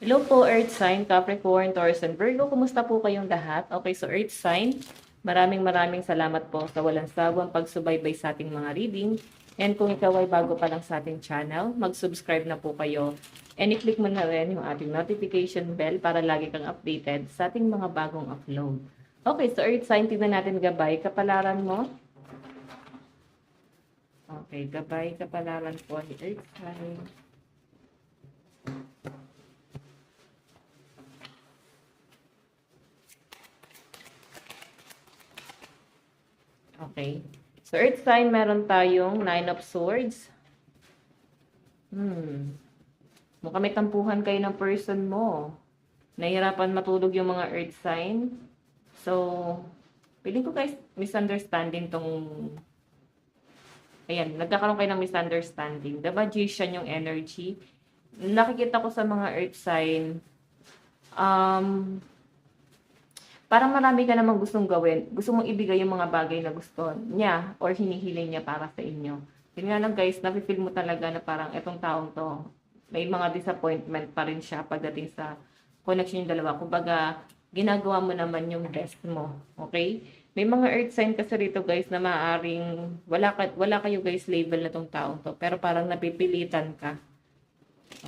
Hello po, Earth Sign, Capricorn, Taurus, and Virgo. Kumusta po kayong lahat? Okay, so Earth Sign, maraming salamat po sa walang sawang pagsubaybay sa ating mga reading. And kung ikaw ay bago pa lang sa ating channel, mag-subscribe na po kayo. And i-click mo na rin yung ating notification bell para lagi kang updated sa ating mga bagong upload. Okay, so Earth Sign, tignan natin gabay. Kapalaran mo. Okay, gabay, kapalaran po ni Earth Sign. Okay. So, Earth sign, meron tayong Nine of Swords. Mukhang may tampuhan kayo ng person mo. Nahihirapan matulog yung mga Earth sign. So, feeling ko guys, misunderstanding tong... Ayan, nagkakaroon kayo ng misunderstanding. The Magician yung energy. Nakikita ko sa mga Earth sign, parang marami ka namang gustong gawin. Gusto mong ibigay yung mga bagay na gusto niya or hinihiling niya para sa inyo. Yun nga lang guys, napipil mo talaga na parang etong taong to, may mga disappointment pa rin siya pagdating sa connection yung dalawa. Kumbaga, ginagawa mo naman yung best mo. Okay? May mga earth sign kasi rito guys na maaaring wala kayo guys label na tong taong to. Pero parang napipilitan ka.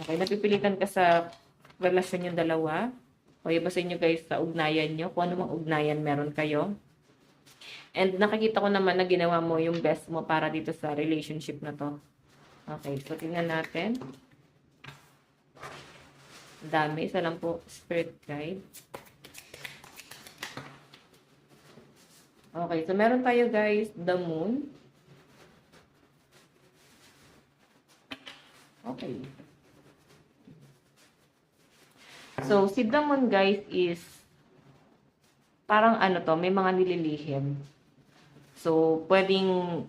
Okay? Napipilitan ka sa relasyon yung dalawa. O iba sa inyo guys sa ugnayan nyo. Kung ano mang ugnayan meron kayo. And nakikita ko naman na ginawa mo yung best mo para dito sa relationship na to. Okay, so tingnan natin. Dami. Isa lang po, spirit guide. Okay, so meron tayo guys, the moon. Okay. So, si the moon guys is parang ano to, may mga nililihim. So, pwedeng,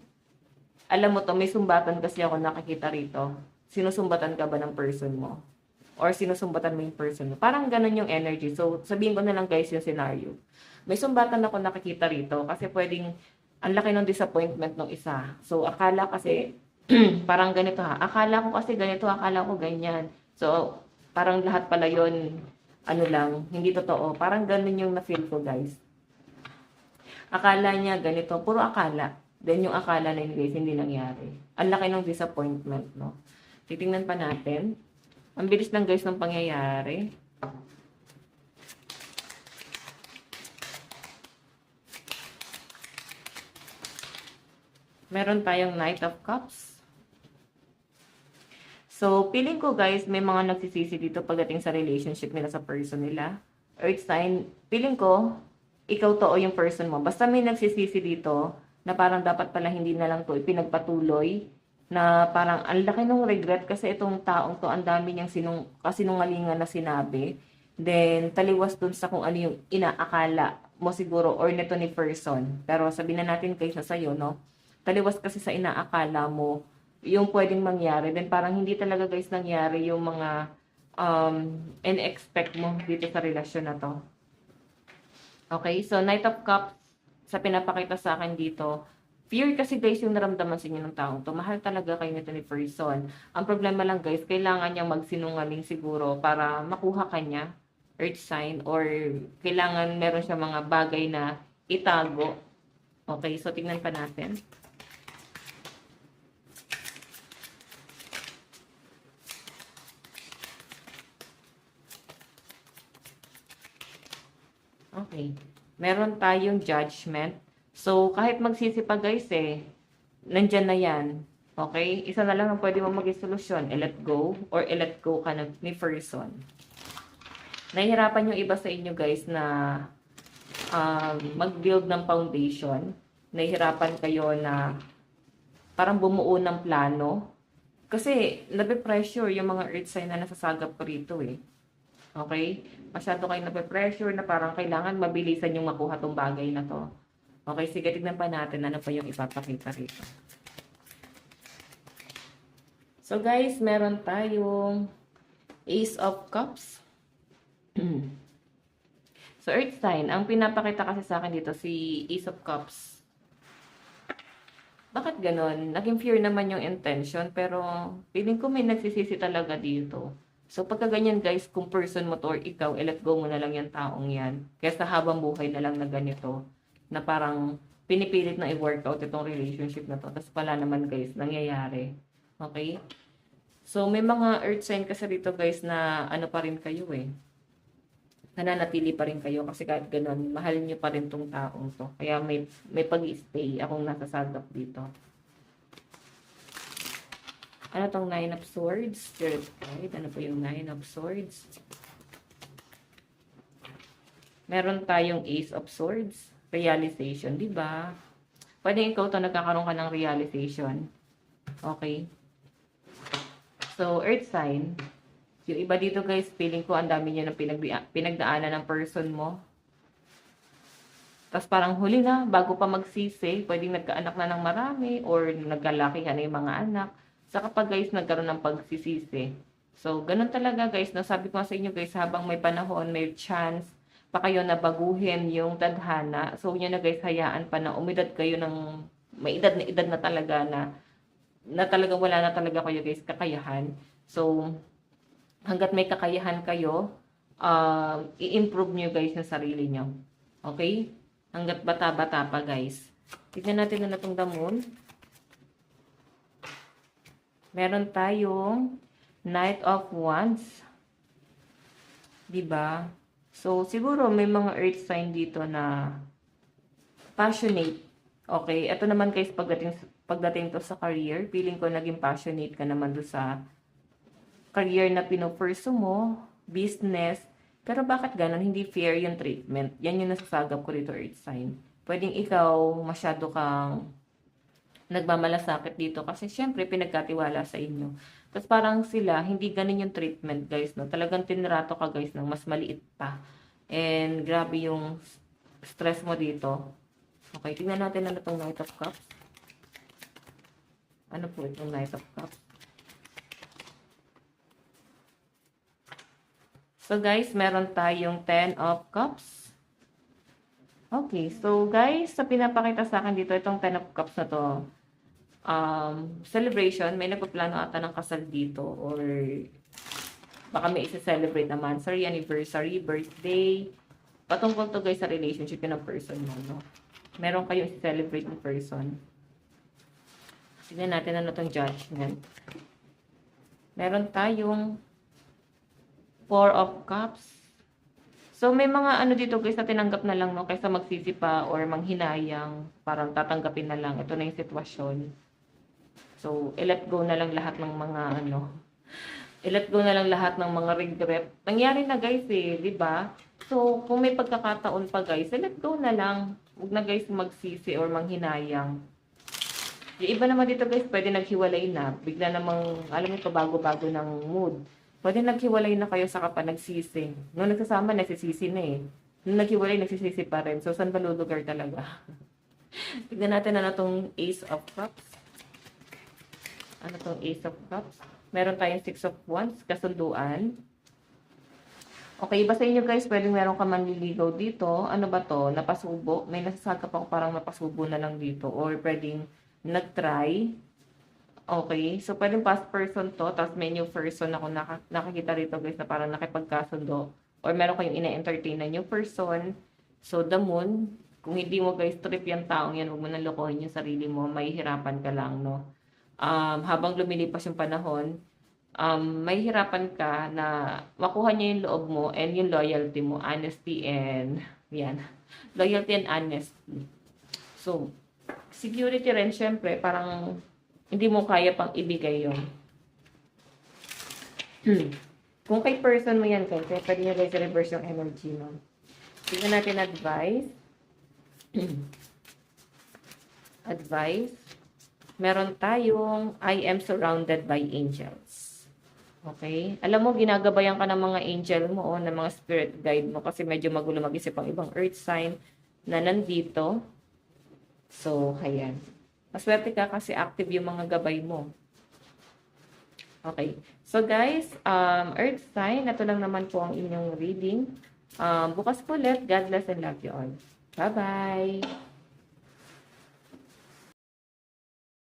alam mo to, may sumbatan kasi ako nakikita rito. Sinusumbatan ka ba ng person mo? Or sinusumbatan mo yung person mo? Parang ganun yung energy. So, sabihin ko na lang guys yung scenario. May sumbatan ako nakikita rito kasi pwedeng, ang laki ng disappointment ng isa. So, akala kasi, parang ganito ha. Akala ko kasi ganito, akala ko ganyan. So, parang lahat pala yun, ano lang, hindi totoo. Parang ganun yung na-feel ko guys. Akala niya ganito, puro akala. Then yung akala na yun guys, hindi nangyari. Ang laki ng disappointment, no? Titingnan pa natin. Ang bilis lang guys ng pangyayari. Meron tayong Knight of Cups. So, feeling ko guys, may mga nagsisisi dito pagdating sa relationship nila sa person nila. Earth sign, feeling ko, ikaw to o yung person mo. Basta may nagsisisi dito na parang dapat pala hindi na lang to ipinagpatuloy. Na parang ang laki ng regret kasi itong taong to, ang dami niyang kasinungalingan na sinabi. Then, taliwas dun sa kung ano yung inaakala mo siguro or neto ni person. Pero sabihin na natin guys na sa'yo, no? Taliwas kasi sa inaakala mo yung pwedeng mangyari. Then parang hindi talaga guys nangyari yung mga in-expect mo dito sa relasyon na to. Okay, so Knight of Cups sa pinapakita sa akin dito, fear kasi guys yung naramdaman sa inyo ng taong to. Mahal talaga kayo nito ni person. Ang problema lang guys, kailangan niyang magsinungaling siguro para makuha kanya, earth sign, or kailangan meron siya mga bagay na itago. Okay, so tingnan pa natin. Okay. Meron tayong judgment. So, kahit magsisi pa guys nandyan na yan. Okay? Isa na lang ang pwede mo maging solusyon. I-let go or i-let go ka ni person. Nahihirapan yung iba sa inyo guys na mag-build ng foundation. Nahihirapan kayo na parang bumuo ng plano. Kasi, nabe-pressure yung mga earth sign na nasasagap ko rito Okay? Masyado kayo nape-pressure na parang kailangan mabilisan yung makuha tong bagay na to. Okay, sige, tignan pa natin ano pa yung ipapakita rito. So guys, meron tayong Ace of Cups. So Earth sign, ang pinapakita kasi sa akin dito si Ace of Cups. Bakit ganon? Naging pure naman yung intention pero feeling ko may nagsisisi talaga dito. So, pagka ganyan guys, kung person mo to or ikaw, let go mo na lang yung taong yan. Kaysa habang buhay na lang na ganito, na parang pinipilit na i-workout itong relationship na to. Tapos pala naman guys, nangyayari. Okay? So, may mga earth sign kasi dito guys na ano pa rin kayo eh. Nananatili pa rin kayo kasi kahit ganun, mahal nyo pa rin tong taong to. Kaya may pag-stay akong nasasagap dito. Ano tong Nine of Swords? Spirit guide. Ano po yung Nine of Swords? Meron tayong Ace of Swords. Realization, di ba? Pwede ikaw to nagkakaroon ka ng realization. Okay? So, earth sign. Yung iba dito guys, feeling ko ang dami niya ng pinagdaanan ng person mo. Tapos parang huli na, bago pa magsisi, pwedeng nagkaanak na ng marami or nagkalakihan na yung mga anak. Sa kapag guys, nagkaroon ng pagsisisi. So, ganun talaga guys. Nasabi ko sa inyo guys, habang may panahon, may chance pa kayo na baguhin yung tadhana. So, yun na guys, hayaan pa na umidad kayo ng, may edad na talaga na talagang wala na talaga kayo guys, kakayahan. So, hanggat may kakayahan kayo, i-improve nyo guys yung sarili nyo. Okay? Hanggat bata-bata pa guys. Tignan natin na itong damon. Meron tayong Knight of Wands. Diba? So, siguro may mga earth sign dito na passionate. Okay? Ito naman guys, pagdating to sa career, feeling ko naging passionate ka naman do sa career na pinupurso mo, business. Pero bakit ganon? Hindi fair yung treatment. Yan yung nasasagap ko dito, earth sign. Pwedeng ikaw masyado kang nagmamalasakit dito kasi syempre pinagkatiwala sa inyo. Tapos parang sila, hindi ganun yung treatment guys, no? Talagang tinrato ka guys ng mas maliit pa. And grabe yung stress mo dito. Okay, tingnan natin ano itong Knight of Cups. Ano po itong Knight of Cups? So guys, meron tayong 10 of Cups. Okay, so guys, sa pinapakita sa akin dito, itong 10 of Cups na to, celebration, may nagpaplano ata ng kasal dito or baka may isa-celebrate naman, sorry, anniversary, birthday, patungkol to guys sa relationship ng person mo, no? Meron kayong isa-celebrate ng person. Tignan natin ano itong judgment. Meron tayong 4 of Cups. So, may mga ano dito guys na tinanggap na lang, no? Kaysa magsisi pa or manghinayang, parang tatanggapin na lang. Ito na yung sitwasyon. So, i-let go na lang lahat ng mga ano. I-let go na lang lahat ng mga regret. Nangyari na guys eh, di ba? So, kung may pagkakataon pa guys, i-let go na lang. Huwag na guys magsisi or manghinayang. Yung iba naman dito guys, pwede naghiwalay na. Bigla namang, alam mo ito, bago-bago ng mood. Pwede naghiwalay na kayo sa kapag nagsisi. Nung nagsasama, nagsisisi na eh. Nung naghiwalay, nagsisisi pa rin. So, saan ba lulugar talaga? Tignan natin na itong Ace of Cups. Ano itong Ace of Cups? Meron tayong 6 of Wands, kasunduan. Okay, iba sa inyo guys, pwedeng meron ka manliligaw dito. Ano ba to? Napasubo. May nasasagap ako parang napasubo na lang dito. Or pwedeng nag-try. Okay, so pwedeng past person to, tapos may new person ako nakakita rito guys na parang nakipagkasundo. Or meron kayong ina-entertain na new person. So the moon, kung hindi mo guys trip yung taong yan, huwag mo nang lokohin yung sarili mo, may hirapan ka lang, no? Habang lumilipas yung panahon, may hirapan ka na makuha niya yung loob mo and yung loyalty mo, honesty and, yan, loyalty and honesty. So, security rin, syempre, parang hindi mo kaya pang ibigay yun. Kung kay person mo yan, guys, pwede nyo guys reverse yung energy, no? Tingnan natin advice. Advice. Meron tayong, I am surrounded by angels. Okay? Alam mo, ginagabayan ka ng mga angel mo, o ng mga spirit guide mo, kasi medyo magulo mag-isip ang ibang earth sign na nandito. So, ayan. Maswerte ka kasi active yung mga gabay mo. Okay. So, guys, earth sign, ito lang naman po ang inyong reading. Bukas po ulit. God bless and love you all. Bye-bye!